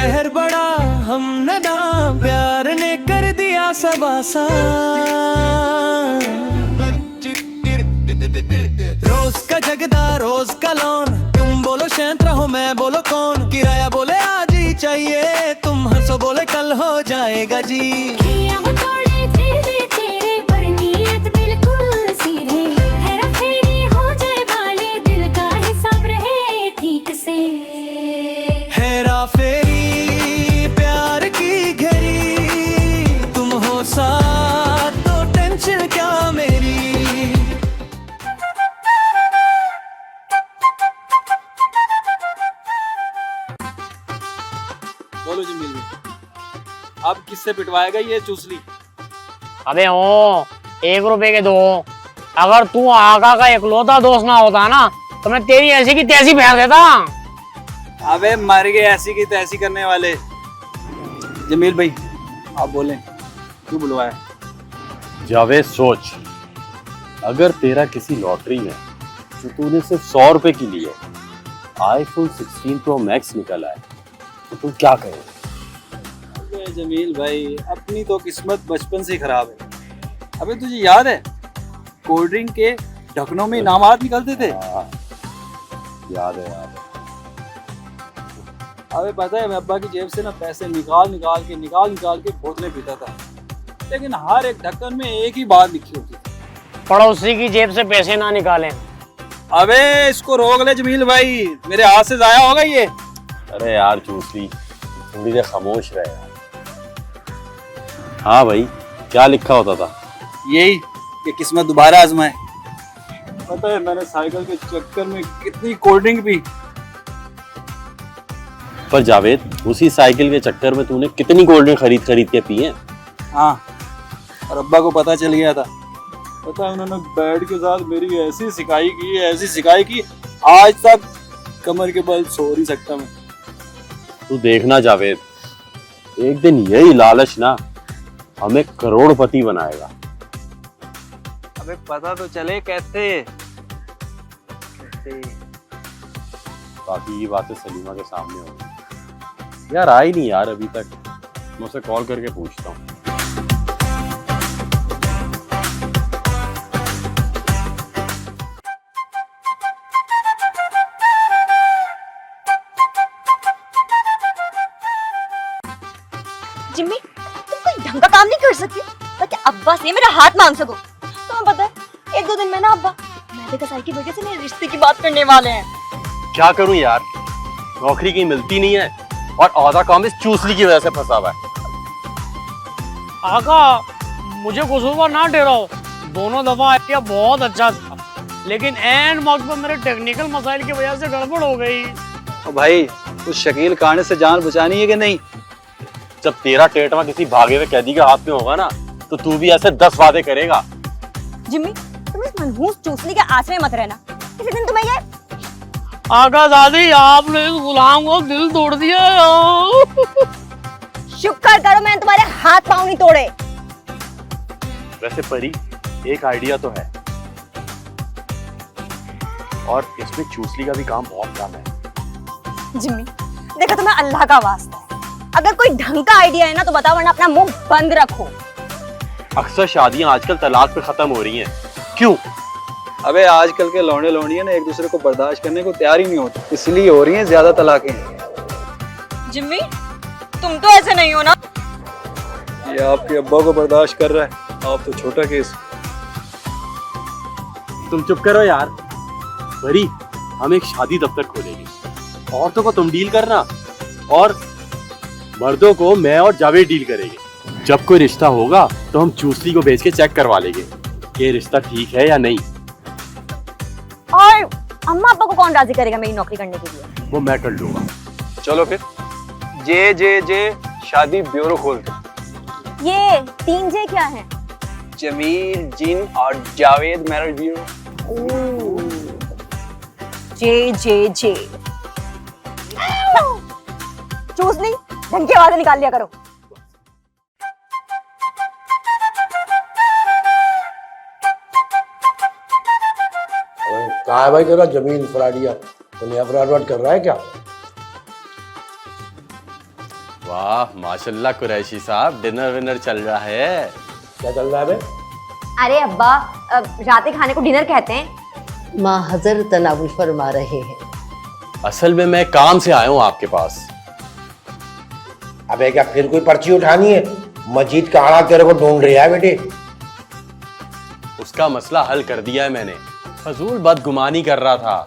शहर बड़ा हम नदा, प्यार ने कर दिया सब आसान। रोज का जगदा रोज का लोन, तुम बोलो शैंत रहो मैं बोलो कौन, किराया बोले आज ही चाहिए, तुम हंसो बोले कल हो जाएगा जी। हेरा फेरी प्यार की घड़ी, तुम हो साथ तो टेंशन क्या मेरी। बोलो जमील भाई, अब किससे पिटवाएगा ये चूसली? अबे ओ 1 रुपए के 2। अगर तू आका का इकलौता दोस्त ना होता ना तो मैं तेरी ऐसी की तैसी फेंक देता। अबे मर गए ऐसी की तैसी करने वाले। जमील भाई आप बोलें, क्यों बुलवाया? जावेद सोच, अगर तेरा किसी लॉटरी में जो तूने सिर्फ 100 रुपए की ली है iPhone 16 Pro Max निकल आए तो तू क्या करेगा? अबे जमील भाई अपनी तो किस्मत बचपन से खराब है। अबे तुझे याद है कोल्ड ड्रिंक के ढक्कनों में इनामात निकलते थे? याद है याद है। अबे पता है मैं अब्बा की जेब से ना पैसे निकाल निकाल के बोतलें पीता था, लेकिन हर एक ढक्कन में एक ही बात लिखी होती थी, पड़ोसी की जेब से पैसे ना निकालें। अबे इसको रोक ले जमील भाई, मेरे हाथ से जाया होगा ये। अरे यार चूसली थोड़ी देर खामोश रहे यार। हाँ भाई क्या लिखा होता था? यही कि किस्मत दोबारा आजमाए। पता है मैंने साइकिल के चक्कर में कितनी कोल्ड ड्रिंक पी। पर जावेद उसी साइकिल के चक्कर में तूने कितनी कोल्ड ड्रिंक खरीद के पी है। हाँ और अब्बा को पता चल गया था। पता है उन्होंने बेड के साथ मेरी ऐसी सिकाई की आज तक कमर के बल सो नहीं सकता मैं। तू देखना जावेद, एक दिन यही लालच ना हमें करोड़पति बनाएगा। अबे पता तो चले कैसे। बाकी ये बातें सलीमा के सामने होंगी। यार आई नहीं यार अभी तक, मैं उसे कॉल करके पूछता हूँ। जिम्मी तुम कोई ढंग का काम नहीं कर सकती ताकि अब्बा से मेरा हाथ मांग सको? तुम्हें पता है 1-2 दिन में ना अब्बा मेरे कसाई की वजह से मेरे रिश्ते की बात करने वाले हैं। क्या करूं यार, नौकरी की मिलती नहीं है और आधा काम इस चूसली की वजह से फंसा हुआ है। आका मुझे कसूरवार ना ठहराओ, दोनों दफा आइडिया बहुत अच्छा था, लेकिन एन वक्त पर मेरे टेक्निकल मसाइल की वजह से गड़बड़ हो गई। तो भाई उस शकील कांड से जान बचानी है कि नहीं? जब तेरा टेटवा किसी भागे हुए कैदी के हाथ में होगा ना तो तू भी ऐसे 10 वादे करेगा। जिम्मी तुम इस मनहूस चूसली के आश्रय मत रहना, किसी दिन तुम्हें ये। आका दादी आपने इस गुलाम को दिल तोड़ दिया। शुक्र करो मैंने तुम्हारे हाथ पांव नहीं तोड़े। वैसे परी एक आइडिया तो है और इसमें चूसली का भी काम बहुत कम है। जिम्मी देखो तुम्हें अल्लाह का वास्ता है, अगर कोई ढंग का आइडिया है ना तो बताओ, वरना अपना मुंह बंद रखो। अक्सर शादियां आजकल तलाक पे खत्म हो रही हैं, क्यों? अबे आजकल के लौंडे लौंडियां ना एक दूसरे को बर्दाश्त करने को तैयार ही नहीं होते, इसलिए हो रही हैं ज्यादा तलाकें। जिम्मी तुम तो ऐसे नहीं हो ना। ये आपके अब्बा को बर्दाश्त कर रहा है, आप तो छोटा केस। तुम चुप करो यार। परी हम एक शादी दफ्तर खोलेंगे, औरतों को तुम डील करना और मर्दों को मैं और जावेद डील करेंगे। जब कोई रिश्ता होगा तो हम चूसली को भेज के चेक करवा लेंगे कि रिश्ता ठीक है या नहीं। और अम्मा अब्बा को कौन राजी करेगा मेरी नौकरी करने के लिए? वो मैं कर लूंगा। चलो फिर जे शादी ब्यूरो खोलते। ये 3 जे क्या है? जमील जिन और जावेद मैरिज ब्यूरो। जे चूसली ढंग की आवाजें निकाल लिया करो। कहा है भाई तेरा जमीन फराडिया? तो नया फराड कर रहा है क्या? वाह माशाल्लाह कुरैशी साहब, डिनर विनर चल रहा है। क्या चल रहा है बे? अरे अब्बा, रात के खाने को डिनर कहते हैं। माँ हजर तनावुल फरमा रहे हैं। असल में मैं काम से आया हूँ आपके पास। अबे क्या फिर कोई पर्ची उठानी है? मजीद का आड़ा तेरे को ढूंढ रहा है बेटे। उसका मसला हल कर दिया है मैंने, फजूल बदगुमानी कर रहा था।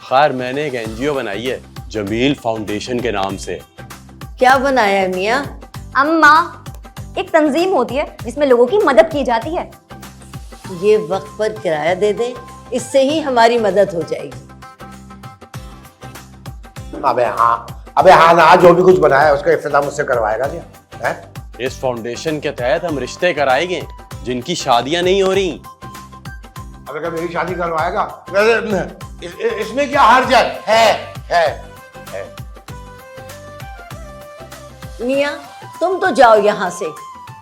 खैर मैंने एक एनजीओ बनाई है जमील फाउंडेशन के नाम से। क्या बनाया है मियाँ? अम्मा, एक तंजीम होती है जिसमें लोगों की मदद की जाती है। ये वक्त पर किराया दे दे, इससे ही हमारी मदद हो जाएगी। अबे हाँ ना, जो भी कुछ बनाया है उसका इफ्तिताह मुझसे करवाएगा क्या है? इस फाउंडेशन के तहत हम रिश्ते कराएंगे जिनकी शादियां नहीं हो रही। अबे क्या मेरी शादी करवाएगा? इसमें क्या हर्ज है? मियाँ तुम तो जाओ यहाँ से।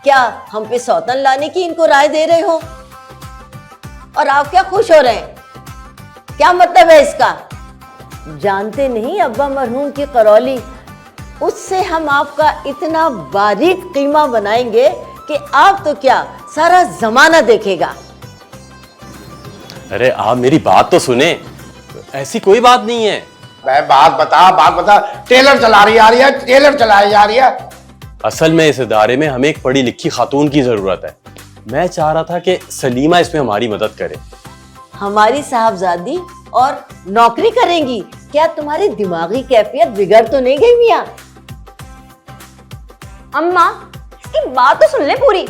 क्या हम पे सौतन लाने की इनको राय दे रहे हो? और आप क्या खुश हो रहे हैं? क्या मतलब है इसका? जानते नहीं अब्बा मरहूम की करौली, उससे हम आपका इतना बारीक कीमा बनाएंगे कि आप तो क्या सारा जमाना देखेगा। अरे आप मेरी बात तो सुने, ऐसी कोई बात नहीं है। बात बता। टेलर चला रही आ रही है, टेलर चलाई जा रही है। असल में इस इदारे में हमें एक पढ़ी लिखी खातून की जरूरत है। मैं चाह रहा था कि सलीमा इसमें हमारी मदद करे। हमारी साहबजादी और नौकरी करेंगी? क्या तुम्हारी दिमागी कैफियत बिगड़ तो नहीं गई मियाँ? अम्मा, इसकी बात तो सुन ले पूरी।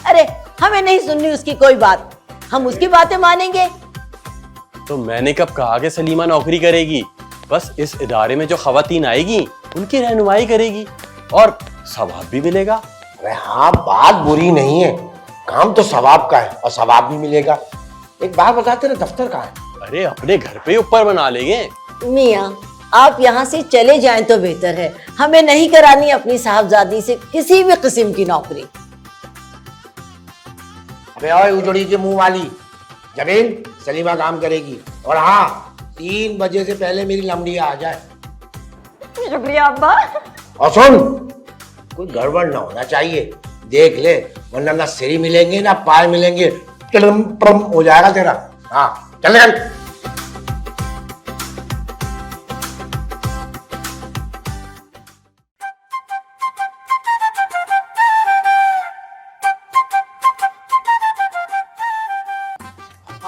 अरे हमें नहीं सुननी उसकी कोई बात, हम उसकी बातें मानेंगे? तो मैंने कब कहा कि सलीमा नौकरी करेगी? बस इस इदारे में जो खवातीन आएगी उनकी रहनुमाई करेगी और सवाब भी मिलेगा। अरे हाँ, बात बुरी नहीं है, काम तो सवाब का है और सवाब भी मिलेगा। एक बात बता, तेरा दफ्तर कहाँ है? अरे अपने घर पे ऊपर बना लेंगे। मियाँ आप यहाँ से चले जाएं तो बेहतर है, हमें नहीं करानी अपनी साहबजादी से किसी भी किस्म की नौकरी। अबे ओए उजड़ी के मुंह वाली, जमील सलीमा काम करेगी। और हाँ, 3 बजे से पहले मेरी लमड़िया आ जाए। शुक्रिया अब्बा। और सुन, कोई गड़बड़ ना होना चाहिए, देख ले, वरना ना सिरी मिलेंगे ना पाए मिलेंगे, टिलम प्रम हो जाएगा तेरा। हाँ चल।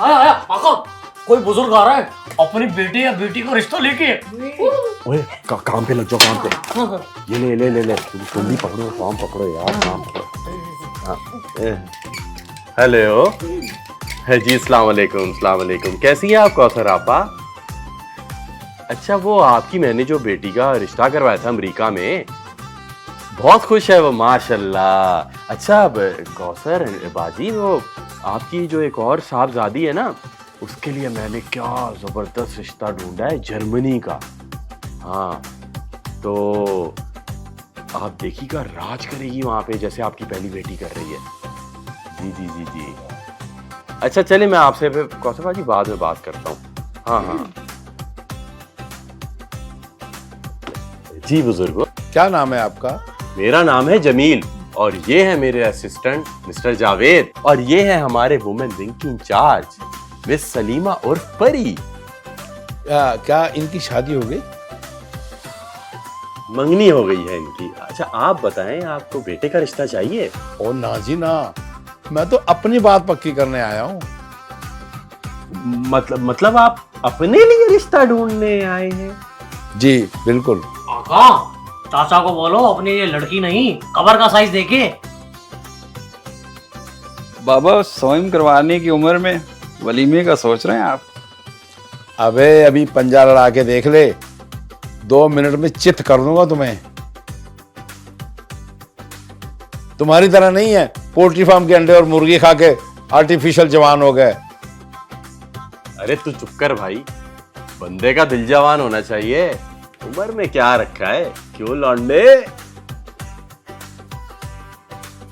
आया काका, कोई बुजुर्ग आ रहा है अपनी बेटे या बेटी का रिश्ता लेके। ओए काम पे लग जाओ, काम पे। ये ले तुम भी पकड़ो, काम पकड़ो यार, काम पकड़ो। हेलो जी, अस्सलाम वालेकुम। कैसी है आप कौसर आपा? अच्छा वो आपकी मैंने जो बेटी का रिश्ता करवाया था अमेरिका में, बहुत खुश है वो माशाल्लाह। अच्छा कौसर बाजी, वो आपकी जो एक और साहबजादी है ना, उसके लिए मैंने क्या जबरदस्त रिश्ता ढूंढा है जर्मनी का। हाँ तो आप देखिएगा, राज करेगी वहां पे जैसे आपकी पहली बेटी कर रही है। जी। अच्छा चले, मैं आपसे कौसर बाजी बाद में बात करता हूँ। हाँ जी बुजुर्गो। क्या नाम है आपका? मेरा नाम है जमील और ये है मेरे असिस्टेंट मिस्टर जावेद, और ये है हमारे वुमेन विंग की इंचार्ज मिस सलीमा और परी। क्या इनकी शादी हो गई? मंगनी हो गई है इनकी। अच्छा आप बताएं, आपको बेटे का रिश्ता चाहिए? ओ ना जी ना, मैं तो अपनी बात पक्की करने आया हूँ। मतलब आप अपने लिए रिश्ता ढूंढने आए हैं? जी बिल्कुल। काका, चाचा को बोलो अपनी ये लड़की नहीं, कबर का साइज देखे। बाबा स्वयं करवाने की उम्र में वलीमे का सोच रहे हैं आप? अबे अभी पंजा लड़ा के देख ले, 2 मिनट में चित कर दूंगा तुम्हें। तुम्हारी तरह नहीं है, पोल्ट्री फार्म के अंडे और मुर्गी खा के आर्टिफिशियल जवान हो गए। अरे तू चुप कर भाई, बंदे का दिल जवान होना चाहिए, उम्र में क्या रखा है, क्यों लौंडे?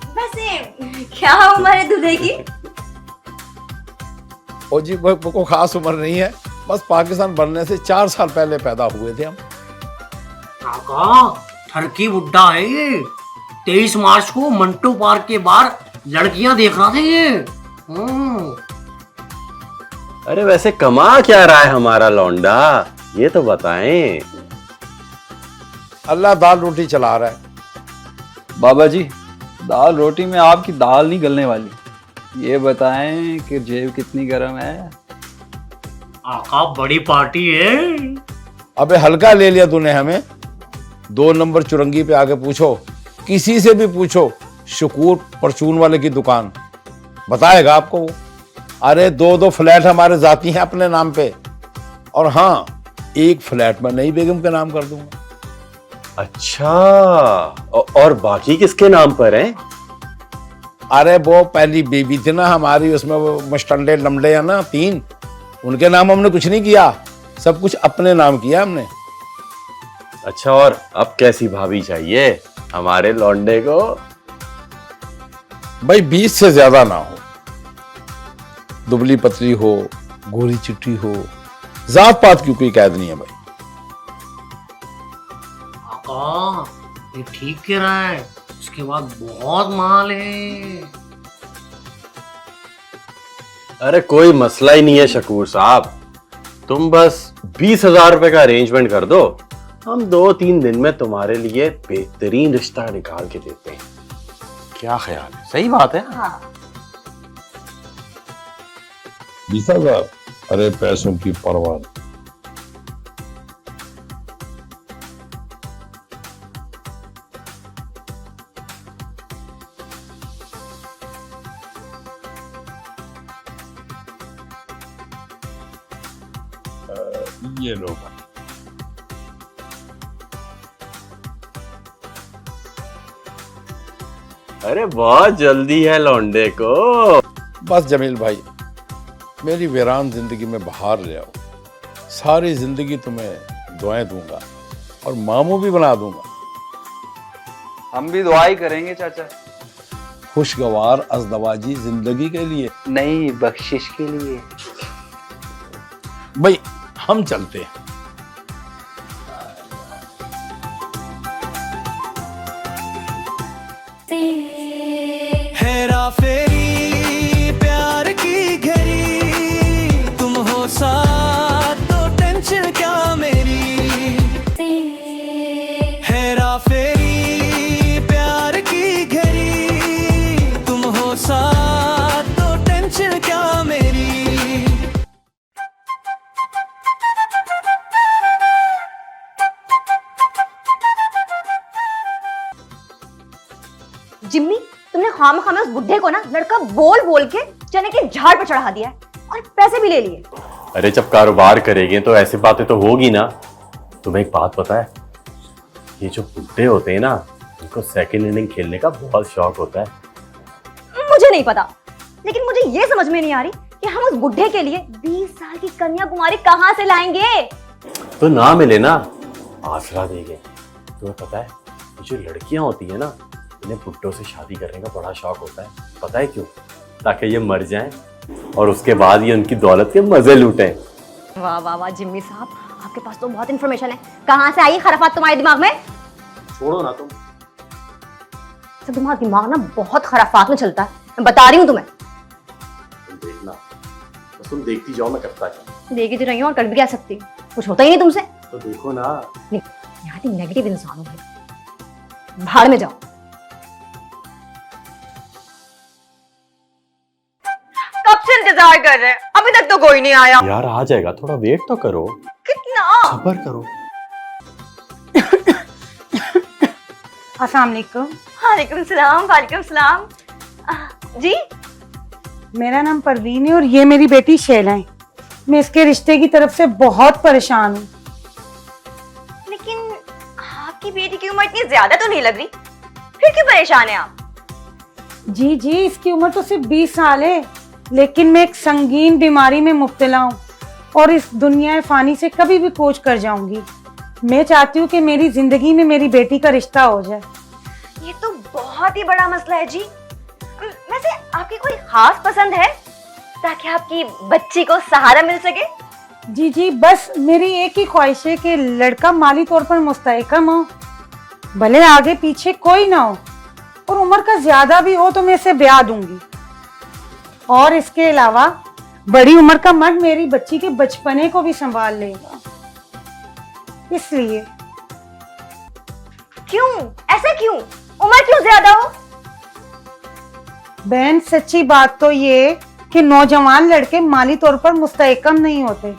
वैसे क्या उम्र है दूल्हे की? ओ जी को खास उम्र नहीं है, बस पाकिस्तान बनने से 4 साल पहले पैदा हुए थे हम। काका, ठरकी बुड्ढा है ये। 23 मार्च को मंटो पार्क के बाहर लड़कियां देख रहा था ये। अरे वैसे कमा क्या रहा है हमारा लौंडा, ये तो बताएं। अल्लाह दाल रोटी चला रहा है। बाबा जी, दाल रोटी में आपकी दाल नहीं गलने वाली। ये बताएं कि जेब कितनी गर्म है। आका बड़ी पार्टी है। अबे हल्का ले लिया तूने हमें। 2 नंबर चुरंगी पे आके पूछो, किसी से भी पूछो, शकूर परचून वाले की दुकान बताएगा आपको वो। अरे 2 फ्लैट हमारे जाती हैं अपने नाम पे, और हाँ, 1 फ्लैट मैं नई बेगम के नाम कर दूंगा। अच्छा, और बाकी किसके नाम पर हैं? अरे वो पहली बेबी थी ना हमारी, उसमें वो मस्टंडे लमडे है ना 3, उनके नाम हमने कुछ नहीं किया, सब कुछ अपने नाम किया हमने। अच्छा, और अब कैसी भाभी चाहिए हमारे लौंडे को? भाई 20 से ज्यादा ना हो, दुबली पतली हो, गोरी चिट्टी हो, जात पात की कोई कैद नहीं है भाई। आका ये ठीक कह रहा है, उसके बाद बहुत माल है। अरे कोई मसला ही नहीं है शकूर साहब, तुम बस 20,000 रुपए का अरेंजमेंट कर दो, हम 2-3 दिन में तुम्हारे लिए बेहतरीन रिश्ता निकाल के देते हैं। क्या ख्याल है? सही बात है। हाँ 20,000? अरे पैसों की परवाह नहीं। ये लो। अरे बहुत जल्दी है लौंडे को। बस जमील भाई, मेरी वीरान जिंदगी में बहार ले आओ। सारी जिंदगी तुम्हें दुआएं दूंगा और मामू भी बना दूंगा। हम भी दुआई करेंगे चाचा। खुशगवार अज़दवाजी जिंदगी के लिए नहीं, बख्शिश के लिए। भाई हम चलते हैं। हेरा फेरी प्यार की घड़ी, तुम हो साथ तो टेंशन क्या मेरी। हेरा फेरी प्यार की घड़ी, तुम हो साथ तो टेंशन क्या मेरी। जिम्मी, तुमने खामखा में उस बुढ़े को ना लड़का बोल बोल के चने के झाड़ पर चढ़ा दिया है और पैसे भी ले लिए। अरे जब कारोबार करेंगे तो ऐसी बातें तो होगी ना। तुम्हें एक बात पता है, ये जो बुड्ढे होते हैं ना, उनको सेकंड इनिंग खेलने का बहुत शौक होता है। मुझे नहीं पता, लेकिन मुझे ये समझ में नहीं आ रही कि हम उस बुढ़े के लिए 20 साल की कन्याकुमारी कहाँ से लाएंगे। तो ना मिले ना, आसरा देंगे। तुम्हें पता है, ये जो लड़कियां होती है ना, इन्हें बुड्ढों से शादी करने का बड़ा शौक होता है। पता है क्यों? ताकि ये मर जाएं और उसके बाद ये उनकी दौलत के मजे लूटें। वाह वाह वाह जिम्मी साहब, आपके पास तो बहुत इन्फॉर्मेशन है। कहाँ से आई खराफात तुम्हारे दिमाग में? छोड़ो ना तुम। तो तुम्हारा दिमाग ना बहुत खराफात में चलता है, मैं बता रही हूँ तुम्हें। तुम देखना, बस तुम देखती जाओ, मैं करता क्या। देखी तो रही हूँ और कर भी क्या सकती हूँ, कुछ होता ही नहीं तुमसे। तो देखो ना। यहाँ की नेगेटिव इंसान हो गए, भाड़ में जाओ। कब से इंतजार कर रहे हैं, अभी तक तो कोई नहीं आया। यार आ जाएगा, थोड़ा वेट तो करो। कितना सब्र करो। अस्सलाम वालेकुम। वालेकुम सलाम। वालेकुम सलाम। जी, मेरा नाम परवीन है और ये मेरी बेटी शैला है। मैं इसके रिश्ते की तरफ से बहुत परेशान हूँ। लेकिन आपकी बेटी की उम्र इतनी ज्यादा तो नहीं लग रही, फिर क्यों परेशान है आप? जी जी, इसकी उम्र तो सिर्फ 20 साल है, लेकिन मैं एक संगीन बीमारी में मुब्तला हूँ और इस दुनिया फानी से कभी भी कूच कर जाऊंगी। मैं चाहती हूँ कि मेरी जिंदगी में मेरी बेटी का रिश्ता हो जाए। ये तो बहुत ही बड़ा मसला है जी। वैसे आपकी कोई खास पसंद है ताकि आपकी बच्ची को सहारा मिल सके? जी जी, बस मेरी एक ही ख्वाहिश है कि लड़का माली तौर पर मुस्तहकम हो भले आगे पीछे कोई ना हो और उम्र का ज्यादा भी हो तो मैं इसे ब्याह दूंगी। और इसके अलावा बड़ी उम्र का मर्द मेरी बच्ची के बचपने को भी संभाल लेगा। इसलिए क्यों? ऐसा क्यों? उम्र क्यों ज्यादा हो? बहन सच्ची बात तो ये कि नौजवान लड़के माली तौर पर मुस्तहकम नहीं होते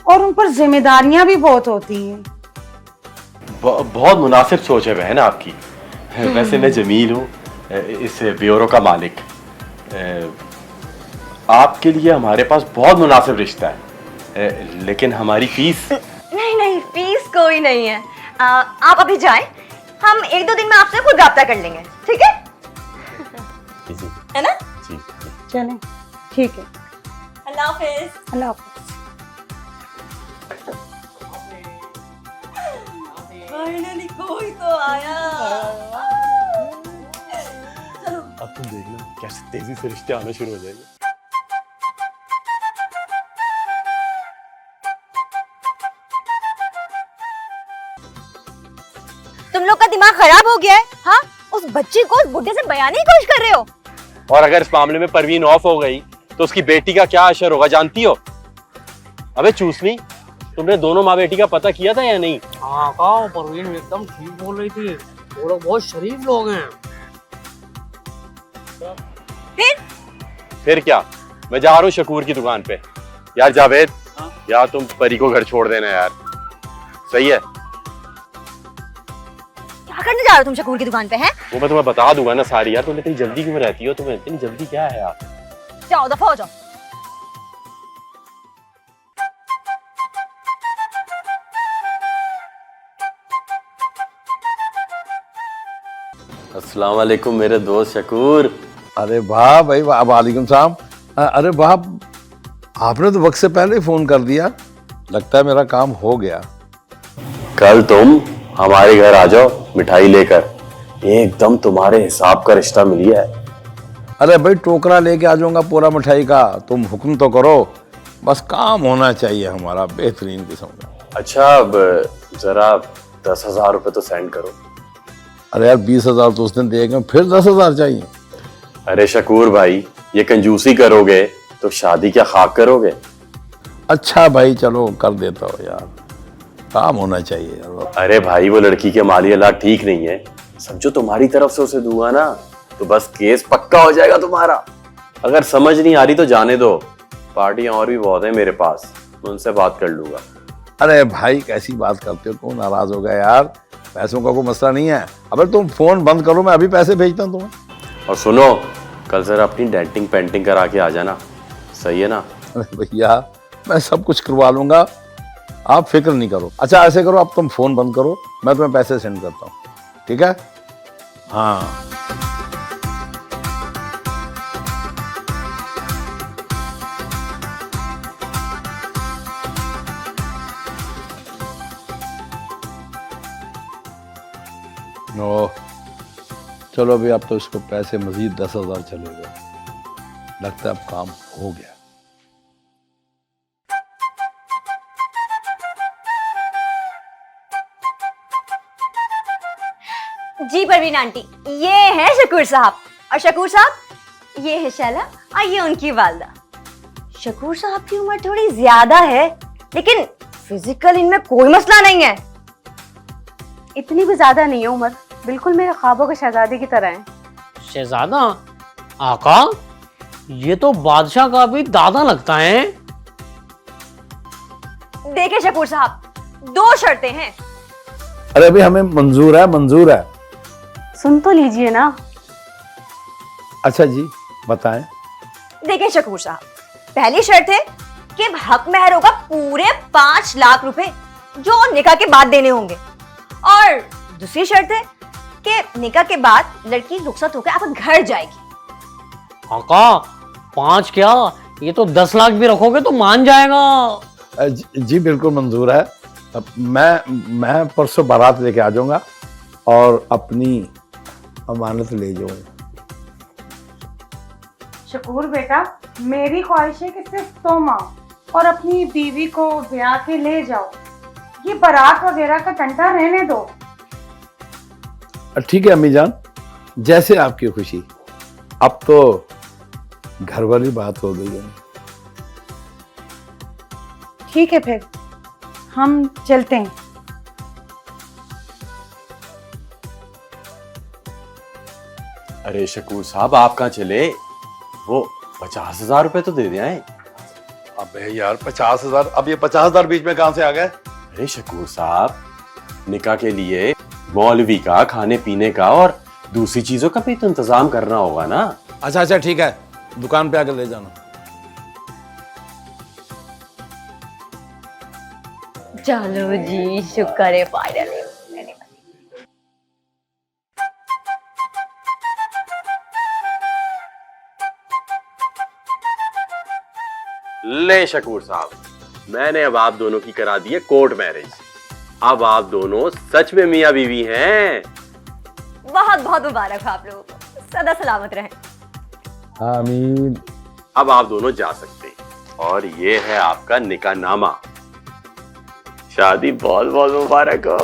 और उन पर जिम्मेदारियां भी बहुत होती हैं। बहुत मुनासिब सोच है बहन आपकी। वैसे मैं जमील हूँ, इस ब्यूरो का मालिक। आपके लिए हमारे पास बहुत मुनासिब रिश्ता है, लेकिन हमारी फीस। नहीं नहीं, फीस कोई नहीं है। आप अभी जाएं, हम 1-2 दिन में आपसे खुद राब्ता कर लेंगे, ठीक है? जी है ना? जी। चलें, ठीक है। अल्लाह हाफिज। अल्लाह हाफिज। फाइनली कोई तो आया। अब तुम देखना कैसे तेजी से रिश्ते आना शुरू हो जाएंगे। तुम लोग का दिमाग खराब हो गया है? हाँ, उस बच्ची को उस बुड्ढे से बयाने की कोशिश कर रहे हो। और अगर इस मामले में परवीन ऑफ हो गई तो उसकी बेटी का क्या असर होगा जानती हो? अबे चूसनी, तुमने दोनों माँ बेटी का पता किया था या नहीं? हाँ का परवीन एकदम ठीक बोल रही थी, वो लोग बहुत शरीफ लोग हैं। फिर क्या, मैं जा रहा हूँ शकूर की दुकान पे। यार जावेद, यार तुम परी को घर छोड़ देना यार, सही है? क्या करने जा रहे हो तुम शकूर की दुकान पे? हैं? वो मैं तुम्हें बता दूंगा ना सारी। यार तुम इतनी जल्दी क्यों रहती हो? तुम्हें इतनी जल्दी क्या है यार? जाओ, दफा हो जाओ। अस्सलाम वालेकुम मेरे दोस्त शकूर। अरे वाह भाई वाह, वालेकुम सलाम। अरे वाह, आपने तो वक्त से पहले ही फोन कर दिया। लगता है मेरा काम हो गया। कल तुम हमारे घर आ जाओ मिठाई लेकर, एकदम तुम्हारे हिसाब का रिश्ता मिल गया है। अरे भाई टोकरा लेके आ जाऊंगा पूरा मिठाई का, तुम हुक्म तो करो, बस काम होना चाहिए हमारा बेहतरीन किस्म का। अच्छा अब जरा 10,000 रुपए तो सेंड करो। अरे यार 20,000 तो उस दिन दे गए, फिर 10,000 चाहिए? अरे शकूर भाई, ये कंजूसी करोगे तो शादी क्या खाक करोगे? अच्छा भाई चलो कर देता हो यार, काम होना चाहिए यार। अरे भाई वो लड़की के माली हालात ठीक नहीं है, समझो तुम्हारी तरफ से उसे दूंगा ना तो बस केस पक्का हो जाएगा तुम्हारा। अगर समझ नहीं आ रही तो जाने दो, पार्टियां और भी बहुत है मेरे पास, मैं उनसे बात कर लूंगा। अरे भाई कैसी बात करते हो, तुम नाराज हो गए यार, पैसों का कोई मसला नहीं है। अगर तुम फोन बंद करो, मैं अभी पैसे भेजता हूँ तुम्हें। और सुनो, कल जरा अपनी डेंटिंग पेंटिंग करा के आ जाना, सही है ना? अरे भैया मैं सब कुछ करवा लूंगा, आप फिक्र नहीं करो। अच्छा ऐसे करो, अब तुम फोन बंद करो, मैं तुम्हें पैसे सेंड करता हूँ, ठीक है? हाँ नो, चलो अभी अब तो इसको पैसे मजीद 10,000 चले गए, लगता है अब काम हो गया। जी परवीन आंटी, ये है शकूर साहब, और शकूर साहब ये है शैला और ये उनकी वालदा। शकूर साहब की उम्र थोड़ी ज्यादा है, लेकिन फिजिकल इनमें कोई मसला नहीं है। इतनी भी ज्यादा नहीं है उम्र, बिल्कुल मेरे ख्वाबों के शहजादी की तरह है। शहजादा? आका, ये तो बादशाह का भी दादा लगता है। देखिए शकूर साहब, 2 शर्तें हैं। अरे अभी हमें मंजूर है, मंजूर है। सुन तो लीजिए ना। अच्छा जी बताएं। देखिए शकूर साहब, पहली शर्त है कि हक महर होगा पूरे 5 लाख रुपए, जो निकाह के बाद देने होंगे। और दूसरी शर्त है कि निकाह के बाद लड़की रुखसत होकर आपके घर जाएगी। आका 5 क्या, ये तो 10 लाख भी रखोगे तो मान जाएगा। जी बिल्कुल मंजूर है। अब मैं परसों बारात लेके आ जाऊंगा और अपनी अमानत ले जाऊंगा। शकूर बेटा, मेरी ख्वाहिश है कि सिर्फ तुम आओ और अपनी बीवी को ब्याह के ले जाओ, ये बारात वगैरह का टंटा रहने दो। ठीक है अम्मी जान, जैसे आपकी खुशी। अब तो घर वाली बात हो गई है। ठीक है फिर हम चलते हैं। अरे शकूर साहब, आप कहाँ चले? वो 50,000 रुपए तो दे दे आए। अबे यार 50,000, अब ये 50,000 बीच में कहां से आ गए? अरे शकूर साहब, निकाह के लिए मौलवी का, खाने पीने का और दूसरी चीजों का भी तो इंतजाम करना होगा ना। अच्छा अच्छा ठीक है, दुकान पे आकर ले जाना। चलो जी, शुक्र है फाइनली। ले शकूर साहब, मैंने अब आप दोनों की करा दी है कोर्ट मैरिज। अब आप दोनों सच में मियां बीवी हैं। बहुत बहुत मुबारक हो आप लोगों को, सदा सलामत रहें। आमीन। अब आप दोनों जा सकते हैं और ये है आपका निकाहनामा। शादी बहुत बहुत मुबारक हो।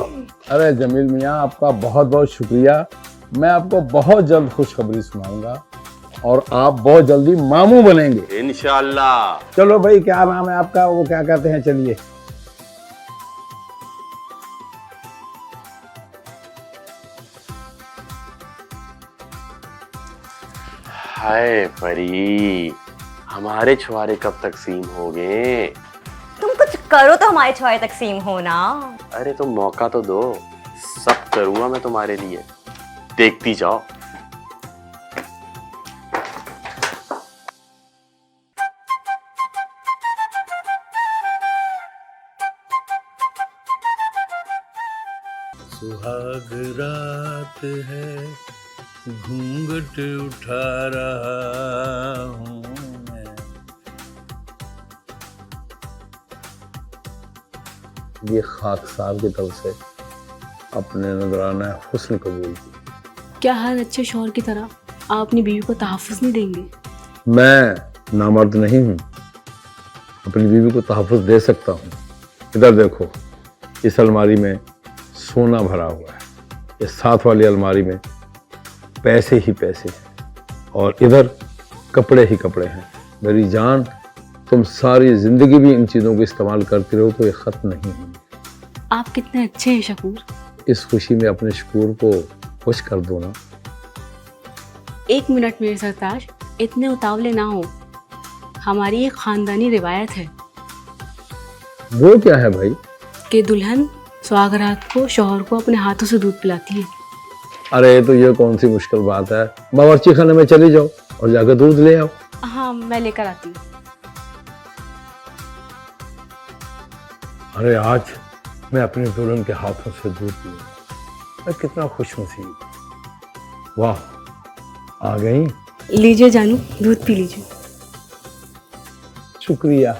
अरे जमील मियाँ, आपका बहुत बहुत शुक्रिया। मैं आपको बहुत जल्द खुशखबरी सुनाऊंगा और आप बहुत जल्दी मामू बनेंगे इंशाल्लाह। चलो भाई, क्या नाम है आपका? वो क्या कहते हैं? चलिए। हाय परी, हमारे छुआरे कब तकसीम हो गए? तुम कुछ करो तो हमारे छुआरे तकसीम हो ना। अरे तुम मौका तो दो, सब करूंगा मैं तुम्हारे लिए, देखती जाओ। सुहाग रात है, घूंघट उठा रहा हूँ मैं। ये खाकसार की तरफ से अपने नजराना हुस्न कबूल की। क्या हर अच्छे शौहर की तरह आप अपनी बीवी को तहफ़्फ़ुज़ नहीं देंगे? मैं नामर्द नहीं हूँ, अपनी बीवी को तहफ़्फ़ुज़ दे सकता हूँ। इधर देखो, इस अलमारी में सोना भरा हुआ है, इस साथ वाली अलमारी में पैसे ही पैसे हैं और इधर कपड़े ही कपड़े हैं। मेरी जान, तुम सारी जिंदगी भी इन चीज़ों को इस्तेमाल करती रहो तो ये ख़त्म नहीं होंगे। आप कितने अच्छे हैं शकूर। इस खुशी में अपने शकूर को खुश कर दो ना। 1 मिनट मेरे सरताज, इतने उतावले ना हो। हमारी एक खानदानी रिवायत है वो क्या है भाई? कि दुल्हन सुहागरात को शौहर को अपने हाथों से दूध पिलाती है। अरे तो ये कौन सी मुश्किल बात है? बावर्ची खाने में चली जाओ और जाकर दूध ले आओ। हाँ, मैं लेकर आती हूँ। अरे आज मैं अपनी दुल्हन के हाथों से दूध पीऊंगा। मैं कितना खुशनसीब। वाह, आ गई। लीजिए जानू, दूध पी लीजिए। शुक्रिया।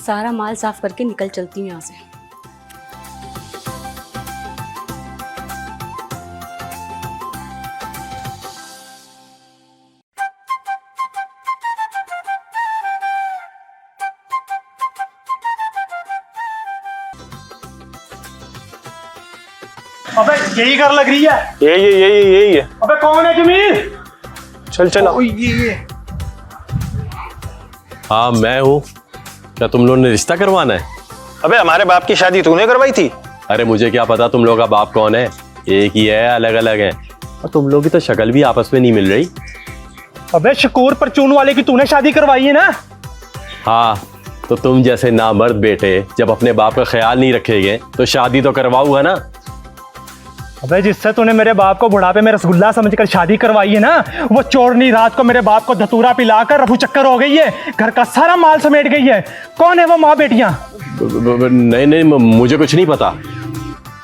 सारा माल साफ करके निकल चलती हूँ यहाँ से। अबे यही कर लग रही है। यही है। अबे कौन है जमील? चल चल। हाँ मैं हूँ। क्या तुम लोगों ने रिश्ता करवाना है? अबे हमारे बाप की शादी तूने करवाई थी? अरे मुझे क्या पता तुम लोग का बाप कौन है, एक ही है, अलग अलग है। और तुम लोग की तो शक्ल भी आपस में नहीं मिल रही। अबे शकूर परचून वाले की तूने शादी करवाई है ना? हाँ, तो तुम जैसे नामर्द बेटे जब अपने बाप का ख्याल नहीं रखेंगे तो शादी तो करवाऊंगा ना। अबे जिससे तूने मेरे बाप को बुढ़ापे में रसगुल्ला समझकर शादी करवाई है ना, वो चोरनी रात को मेरे बाप को धतूरा पिलाकर रफू चक्कर हो गई है, घर का सारा माल समेट गई है। कौन है वो माँ बेटियां? नहीं नहीं, मुझे कुछ नहीं पता।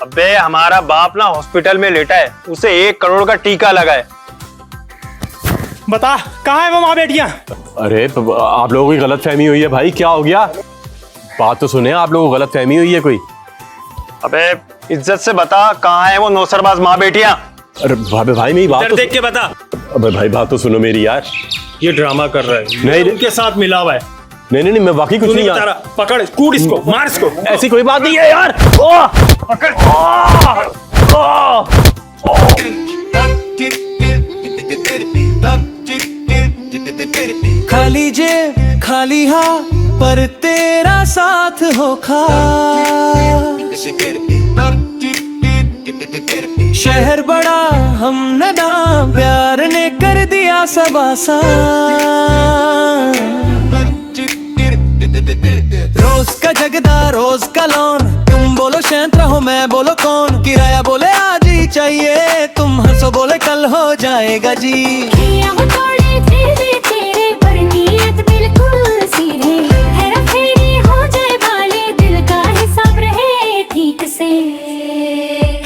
अबे हमारा बाप ना हॉस्पिटल में लेटा है, उसे 1 करोड़ का टीका लगा है। बता कहाँ है वो माँ बेटियां? अरे आप लोगों की गलत फहमी हुई है भाई, क्या हो गया? बात तो सुने, आप लोगों को गलत फहमी हुई है कोई। अबे इज्जत से बता कहाँ है वो नौसरबाज माँ बेटियां? अरे भाई मेरी बात तो देख के बता। अबे भाई बात तो सुनो मेरी यार। ये ड्रामा कर रहा है, नहीं उनके साथ मिला हुआ है। नहीं मैं वाकई कुछ नहीं यार। पकड़, कूद इसको, मार इसको। ऐसी कोई बात नहीं है यार। पकड़। खाली जेब खाली हाँ पर तेरा साथ हो खा। शहर बड़ा हम नदां, प्यार ने कर दिया सब आसान। रोज का जगदा रोज का लौन, तुम बोलो शैंत रहो मैं बोलो कौन। किराया बोले आज ही चाहिए, तुम हंसो बोले कल हो जाएगा जी।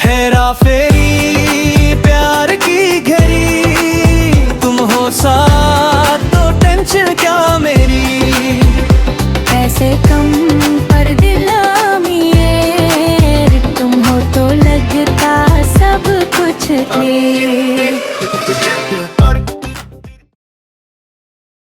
हेरा फेरी प्यार की घड़ी, तुम हो साथ तो टेंशन क्या मेरी। पैसे कम पर दिल अमीर, तुम हो तो लगता सब कुछ ढेर।